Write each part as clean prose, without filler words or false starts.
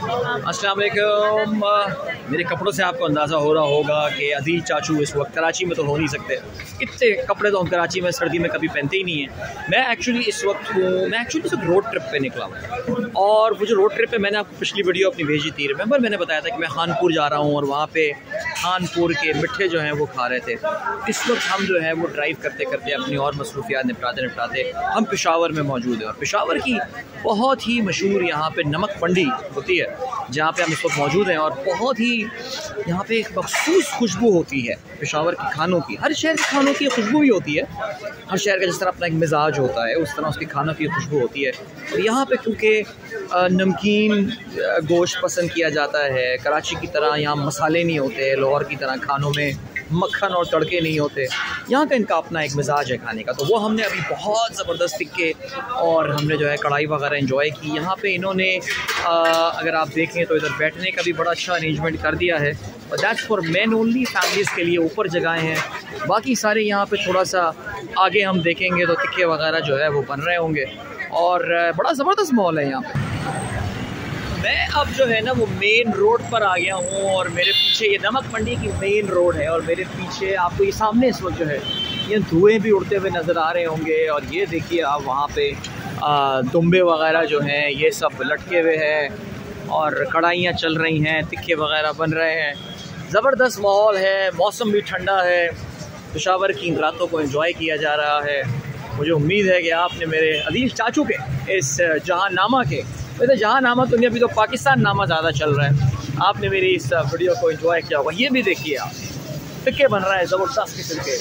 अस्सलाम वालेकुम। मेरे कपड़ों से आपको अंदाज़ा हो रहा होगा कि अजीज़ चाचू इस वक्त कराची में तो हो नहीं सकते। इतने कपड़े तो हम कराची में सर्दी में कभी पहनते ही नहीं हैं। मैं एक्चुअली इस वक्त रोड ट्रिप पे निकला हूँ, और वो जो रोड ट्रिप पे मैंने आपको पिछली वीडियो अपनी भेजी थी, रिमेंबर मैंने बताया था कि मैं खानपुर जा रहा हूँ और वहाँ पे खानपुर के मिठे जो हैं वो खा रहे थे। इस वक्त हम जो है वो ड्राइव करते करते अपनी और मसरूफियात निपटाते हम पेशावर में मौजूद हैं। और पेशावर की बहुत ही मशहूर यहाँ पे नमक मंडी होती है जहाँ पे हम इस वक्त मौजूद हैं, और बहुत ही यहाँ पे एक मखसूस खुशबू होती है पेशावर के खानों की। हर शहर के खानों की खुशबू भी होती है, हर शहर का जिस तरह अपना एक मिजाज होता है उस तरह उसके खानों की खुशबू होती है। और यहाँ पे क्योंकि नमकीन गोश्त पसंद किया जाता है, कराची की तरह यहाँ मसाले नहीं होते, लाहौर की तरह खानों में मक्खन और तड़के नहीं होते, यहाँ का इनका अपना एक मिजाज है खाने का। तो वो हमने अभी बहुत ज़बरदस्त टिक्के और हमने जो है कढ़ाई वगैरह एंजॉय की। यहाँ पे इन्होंने अगर आप देखें तो इधर बैठने का भी बड़ा अच्छा अरेंजमेंट कर दिया है, और that's for main only, families के लिए ऊपर जगहें हैं। बाकी सारे यहाँ पे थोड़ा सा आगे हम देखेंगे तो टिक्के वगैरह जो है वो बन रहे होंगे, और बड़ा ज़बरदस्त माहौल है यहाँ पे। मैं अब जो है ना वो मेन रोड पर आ गया हूँ, और मेरे पीछे ये नमक मंडी की मेन रोड है, और मेरे पीछे आपको ये सामने इस वक्त जो है ये धुएँ भी उड़ते हुए नज़र आ रहे होंगे। और ये देखिए आप वहाँ पे दुम्बे वगैरह जो हैं ये सब लटके हुए हैं, और कढ़ाइयाँ चल रही हैं, तिक्के वगैरह बन रहे हैं। ज़बरदस्त माहौल है, मौसम भी ठंडा है, पेशावर की रातों को एंजॉय किया जा रहा है। मुझे उम्मीद है कि आपने मेरे अजीज़ चाचू के इस जहांनामा के, वैसे जहांनामा तो नहीं, अभी तो पाकिस्तान नामा ज़्यादा चल रहा है, आपने मेरी इस वीडियो को एंजॉय किया होगा। ये भी देखिए आप, टिक्के बन रहा है ज़बरदस्त किस्म के,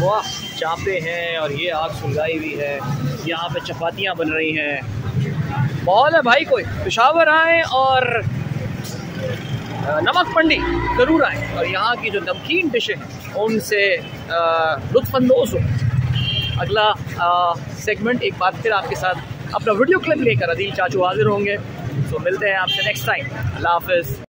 वाह चापे हैं, और ये आग सुलगाई हुई है, यहाँ पे चपातियाँ बन रही हैं। माहौल है भाई, कोई पेशावर आए और नमक मंडी ज़रूर आए, और यहाँ की जो नमकीन डिशें हैं उनसे लुत्फ़अंदोज़ हो। अगला सेगमेंट एक बार फिर आपके साथ अपना वीडियो क्लिप लेकर अदील चाचू हाजिर होंगे। तो मिलते हैं आपसे नेक्स्ट टाइम। अल्लाह हाफ़िज़।